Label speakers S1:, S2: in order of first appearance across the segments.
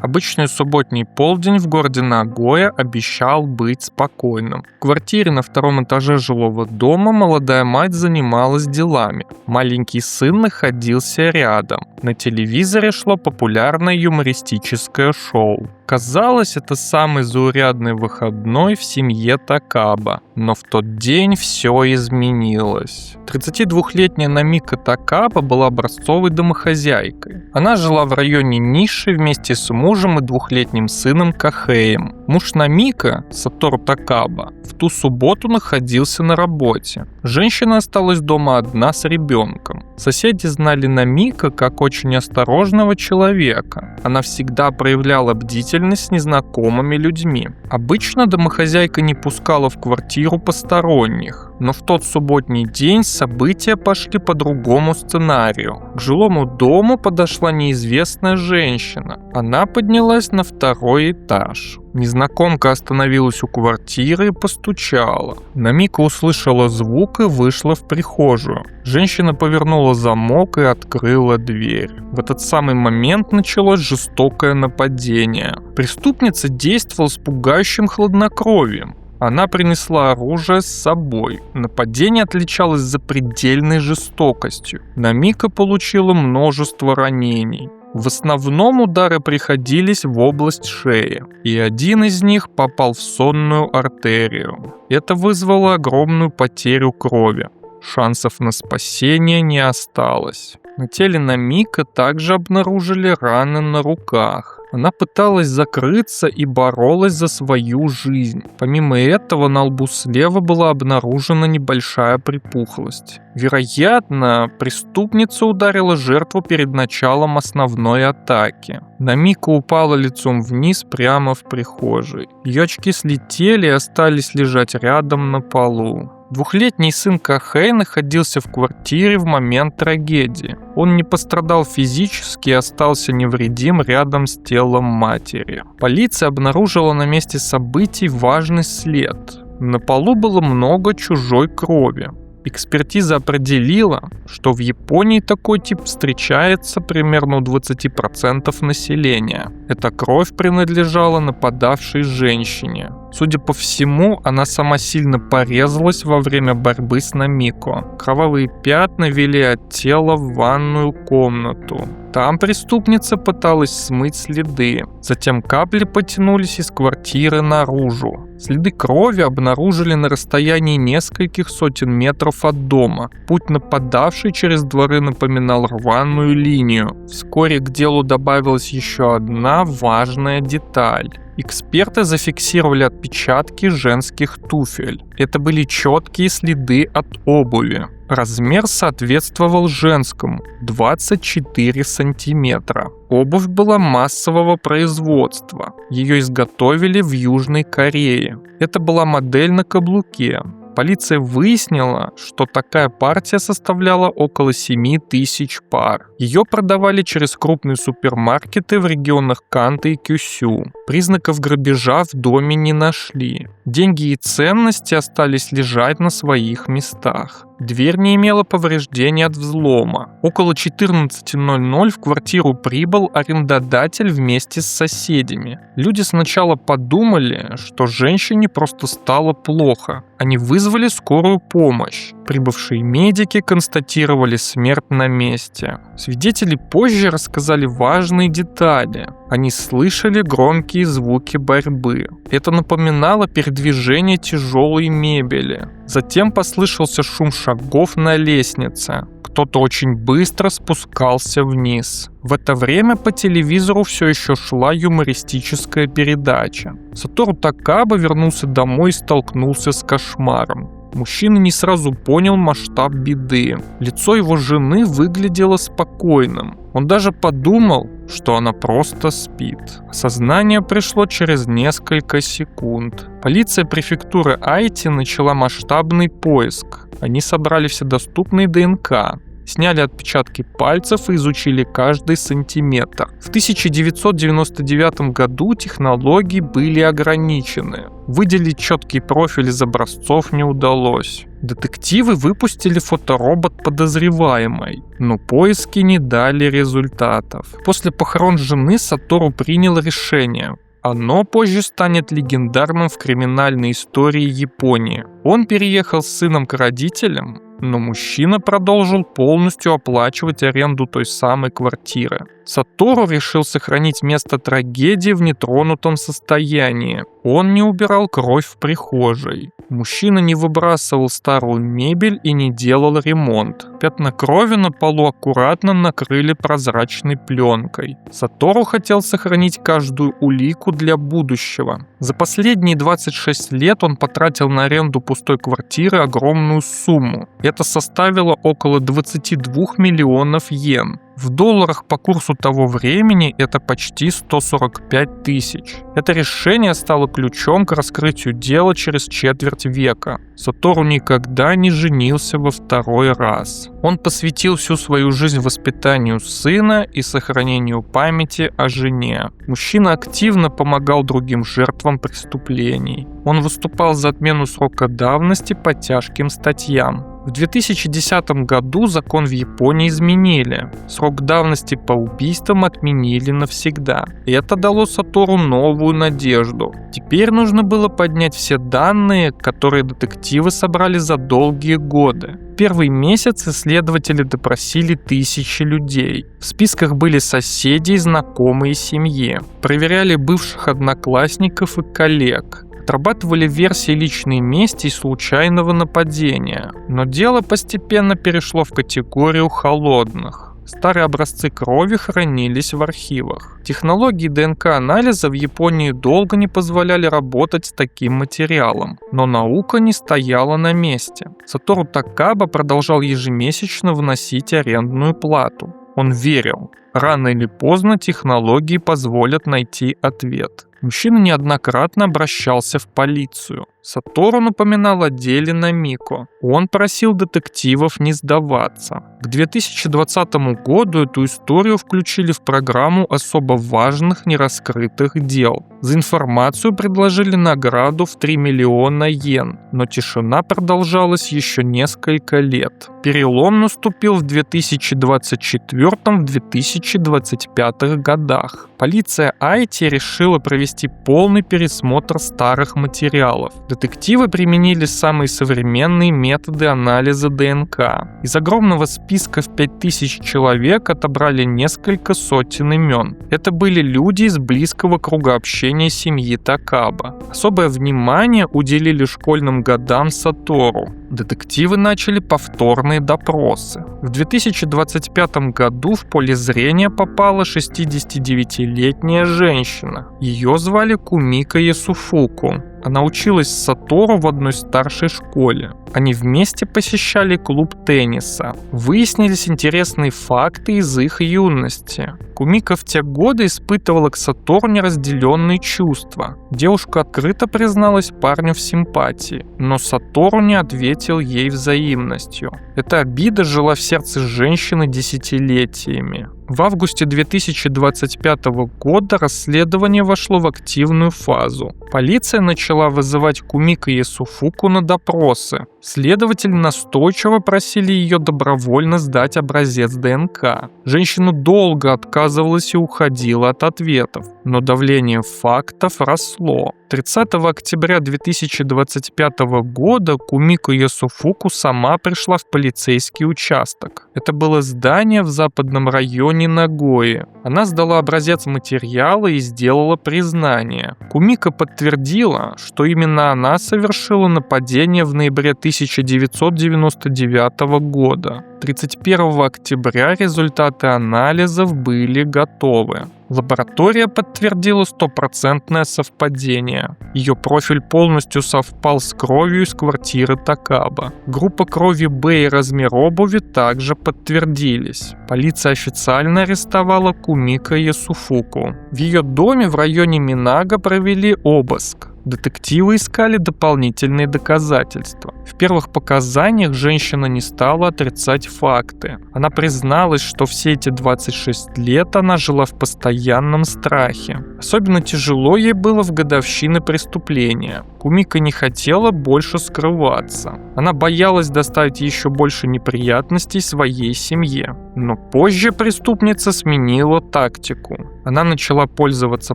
S1: Обычный субботний полдень в городе Нагоя обещал быть спокойным. В квартире на втором этаже жилого дома молодая мать занималась делами. Маленький сын находился рядом. На телевизоре шло популярное юмористическое шоу. Казалось, это самый заурядный выходной в семье Такаба. Но в тот день все изменилось. 32-летняя Намика Такаба была образцовой домохозяйкой. Она жила в районе Ниши вместе с мужем и двухлетним сыном Кахеем. Муж Намика, Сатору Такаба, в ту субботу находился на работе. Женщина осталась дома одна с ребенком. Соседи знали Намика как очень осторожного человека. Она всегда проявляла бдительность с незнакомыми людьми. Обычно домохозяйка не пускала в квартиру посторонних. Но в тот субботний день события пошли по другому сценарию. К жилому дому подошла неизвестная женщина. Она поднялась на второй этаж. Незнакомка остановилась у квартиры и постучала. Намика услышала звук и вышла в прихожую. Женщина повернула замок и открыла дверь. В этот самый момент началось жестокое нападение. Преступница действовала с пугающим хладнокровием. Она принесла оружие с собой. Нападение отличалось запредельной жестокостью. Намика получила множество ранений. В основном удары приходились в область шеи, и один из них попал в сонную артерию. Это вызвало огромную потерю крови. Шансов на спасение не осталось. На теле Намика также обнаружили раны на руках. Она пыталась закрыться и боролась за свою жизнь. Помимо этого, на лбу слева была обнаружена небольшая припухлость. Вероятно, преступница ударила жертву перед началом основной атаки. Намика упала лицом вниз прямо в прихожей. Ее очки слетели и остались лежать рядом на полу. Двухлетний сын Кахэй находился в квартире в момент трагедии. Он не пострадал физически и остался невредим рядом с телом матери. Полиция обнаружила на месте событий важный след. На полу было много чужой крови. Экспертиза определила, что в Японии такой тип встречается примерно у 20% населения. Эта кровь принадлежала нападавшей женщине. Судя по всему, она сама сильно порезалась во время борьбы с Намико. Кровавые пятна вели от тела в ванную комнату. Там преступница пыталась смыть следы. Затем капли потянулись из квартиры наружу. Следы крови обнаружили на расстоянии нескольких сотен метров от дома. Путь нападавшей через дворы напоминал рваную линию. Вскоре к делу добавилась еще одна важная деталь. Эксперты зафиксировали отпечатки женских туфель. Это были четкие следы от обуви. Размер соответствовал женскому – 24 сантиметра. Обувь была массового производства. Ее изготовили в Южной Корее. Это была модель на каблуке. Полиция выяснила, что такая партия составляла около 7 тысяч пар. Ее продавали через крупные супермаркеты в регионах Канто и Кюсю. Признаков грабежа в доме не нашли. Деньги и ценности остались лежать на своих местах. Дверь не имела повреждений от взлома. Около 14:00 в квартиру прибыл арендодатель вместе с соседями. Люди сначала подумали, что женщине просто стало плохо. Они вызвали скорую помощь. Прибывшие медики констатировали смерть на месте. Свидетели позже рассказали важные детали. Они слышали громкие звуки борьбы. Это напоминало передвижение тяжелой мебели. Затем послышался шум шагов на лестнице. Кто-то очень быстро спускался вниз. В это время по телевизору все еще шла юмористическая передача. Сатору Такаба вернулся домой и столкнулся с кошмаром. Мужчина не сразу понял масштаб беды. Лицо его жены выглядело спокойным. Он даже подумал, что она просто спит. Осознание пришло через несколько секунд. Полиция префектуры Айти начала масштабный поиск. Они собрали все доступные ДНК. Сняли отпечатки пальцев и изучили каждый сантиметр. В 1999 году технологии были ограничены. Выделить четкий профиль из образцов не удалось. Детективы выпустили фоторобот подозреваемой, но поиски не дали результатов. После похорон жены Сатору принял решение. Оно позже станет легендарным в криминальной истории Японии. Он переехал с сыном к родителям, но мужчина продолжил полностью оплачивать аренду той самой квартиры. Сатору решил сохранить место трагедии в нетронутом состоянии. Он не убирал кровь в прихожей. Мужчина не выбрасывал старую мебель и не делал ремонт. Пятна крови на полу аккуратно накрыли прозрачной пленкой. Сатору хотел сохранить каждую улику для будущего. За последние 26 лет он потратил на аренду пустой квартиры огромную сумму. Это составило около 22 миллионов йен. В долларах по курсу того времени это почти 145 тысяч. Это решение стало ключом к раскрытию дела через четверть века. Сатору никогда не женился во второй раз. Он посвятил всю свою жизнь воспитанию сына и сохранению памяти о жене. Мужчина активно помогал другим жертвам преступлений. Он выступал за отмену срока давности по тяжким статьям. В 2010 году закон в Японии изменили. Срок давности по убийствам отменили навсегда. И это дало Сатору новую надежду. Теперь нужно было поднять все данные, которые детективы собрали за долгие годы. В первый месяц исследователи допросили тысячи людей. В списках были соседи, знакомые семьи. Проверяли бывших одноклассников и коллег. Отрабатывали версии личной мести и случайного нападения, но дело постепенно перешло в категорию холодных. Старые образцы крови хранились в архивах. Технологии ДНК-анализа в Японии долго не позволяли работать с таким материалом, но наука не стояла на месте. Сатору Такаба продолжал ежемесячно вносить арендную плату. Он верил, рано или поздно технологии позволят найти ответ. Мужчина неоднократно обращался в полицию. Сатору напоминал о деле Намико. Он просил детективов не сдаваться. К 2020 году эту историю включили в программу особо важных нераскрытых дел. За информацию предложили награду в 3 миллиона йен, но тишина продолжалась еще несколько лет. Перелом наступил в 2024-2025 годах. Полиция Айти решила провести полный пересмотр старых материалов. Детективы применили самые современные методы анализа ДНК. Из огромного списка в 5000 человек отобрали несколько сотен имен. Это были люди из близкого круга общения семьи Такаба. Особое внимание уделили школьным годам Сатору. Детективы начали повторные допросы. В 2025 году в поле зрения попала 69-летняя женщина. Ее звали Кумико Ясуфуку. Она училась с Сатору в одной старшей школе. Они вместе посещали клуб тенниса. Выяснились интересные факты из их юности. Кумико в те годы испытывала к Сатору неразделенные чувства. Девушка открыто призналась парню в симпатии, но Сатору не ответил ей взаимностью. Эта обида жила в сердце женщины десятилетиями. В августе 2025 года расследование вошло в активную фазу. Полиция начала вызывать Кумико Ясуфуку на допросы. Следователи настойчиво просили ее добровольно сдать образец ДНК. Женщина долго отказывалась и уходила от ответов, но давление фактов росло. 30 октября 2025 года Кумико Ясуфуку сама пришла в полицейский участок. Это было здание в западном районе Нагои. Она сдала образец материала и сделала признание. Кумико подтвердила, что именно она совершила нападение в ноябре 1999 года. 31 октября результаты анализов были готовы. Лаборатория подтвердила стопроцентное совпадение. Ее профиль полностью совпал с кровью из квартиры Такаба. Группа крови Б и размер обуви также подтвердились. Полиция официально арестовала Кумико Ясуфуку. В ее доме в районе Минага провели обыск. Детективы искали дополнительные доказательства. В первых показаниях женщина не стала отрицать факты. Она призналась, что все эти 26 лет она жила в постоянном страхе. Особенно тяжело ей было в годовщины преступления. Кумика не хотела больше скрываться. Она боялась доставить еще больше неприятностей своей семье. Но позже преступница сменила тактику. Она начала пользоваться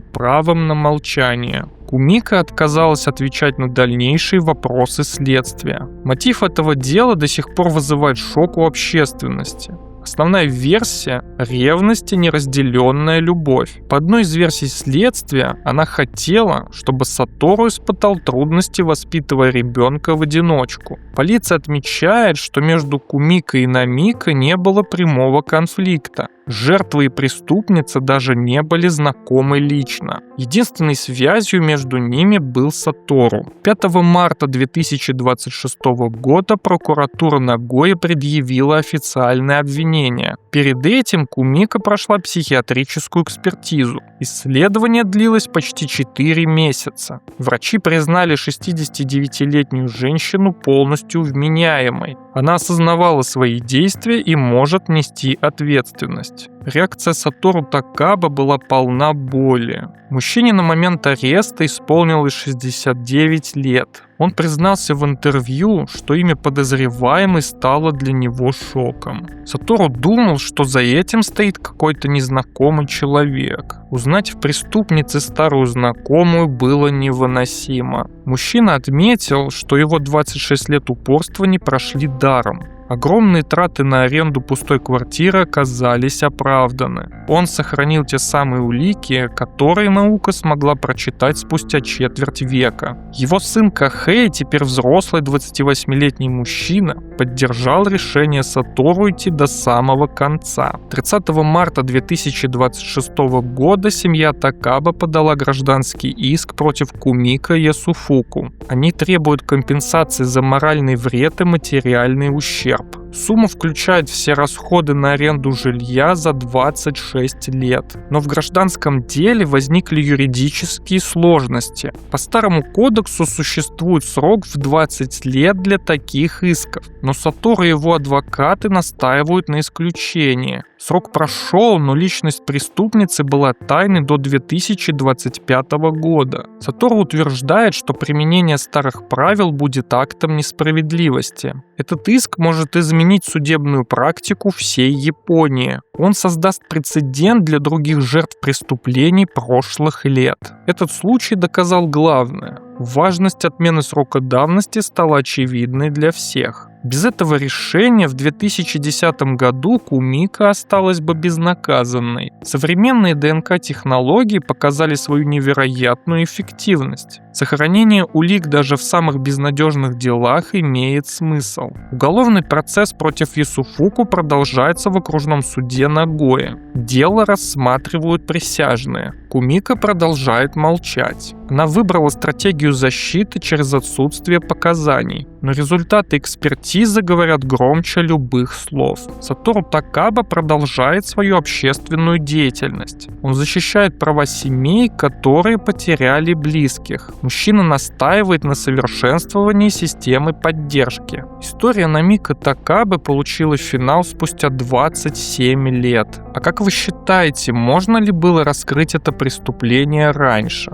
S1: правом на молчание. Кумика отказалась отвечать на дальнейшие вопросы следствия. Мотив этого дела до сих пор вызывает шок у общественности. Основная версия – ревность и неразделенная любовь. По одной из версий следствия, она хотела, чтобы Сатору испытал трудности, воспитывая ребенка в одиночку. Полиция отмечает, что между Кумикой и Намика не было прямого конфликта. Жертвы и преступница даже не были знакомы лично. Единственной связью между ними был Сатору. 5 марта 2026 года прокуратура Нагоя предъявила официальное обвинение. Перед этим Кумика прошла психиатрическую экспертизу. Исследование длилось почти 4 месяца. Врачи признали 69-летнюю женщину полностью вменяемой. Она осознавала свои действия и может нести ответственность. Реакция Сатору Такаба была полна боли. Мужчине на момент ареста исполнилось 69 лет. Он признался в интервью, что имя подозреваемой стало для него шоком. Сатору думал, что за этим стоит какой-то незнакомый человек. Узнать в преступнице старую знакомую было невыносимо. Мужчина отметил, что его 26 лет упорства не прошли даром. Огромные траты на аренду пустой квартиры оказались оправданы. Он сохранил те самые улики, которые наука смогла прочитать спустя четверть века. Его сын Кахэй, теперь взрослый 28-летний мужчина, поддержал решение Сатору идти до самого конца. 30 марта 2026 года семья Такаба подала гражданский иск против Кумика Ясуфуку. Они требуют компенсации за моральный вред и материальный ущерб. Сумма включает все расходы на аренду жилья за 26 лет. Но в гражданском деле возникли юридические сложности. По старому кодексу существует срок в 20 лет для таких исков. Но Сатору и его адвокаты настаивают на исключении. Срок прошел, но личность преступницы была тайной до 2025 года. Сатору утверждает, что применение старых правил будет актом несправедливости. Этот иск может изменить судебную практику всей Японии. Он создаст прецедент для других жертв преступлений прошлых лет. Этот случай доказал главное. Важность отмены срока давности стала очевидной для всех. Без этого решения в 2010 году Кумика осталась бы безнаказанной. Современные ДНК-технологии показали свою невероятную эффективность. Сохранение улик даже в самых безнадежных делах имеет смысл. Уголовный процесс против Ясуфуку продолжается в окружном суде Нагоя. Дело рассматривают присяжные. Кумика продолжает молчать. Она выбрала стратегию защиты через отсутствие показаний. Но результаты экспертизы говорят громче любых слов. Сатору Такаба продолжает свою общественную деятельность. Он защищает права семей, которые потеряли близких. Мужчина настаивает на совершенствовании системы поддержки. История Намика Такабы получила финал спустя 27 лет. А как вы считаете, можно ли было раскрыть это преступление раньше?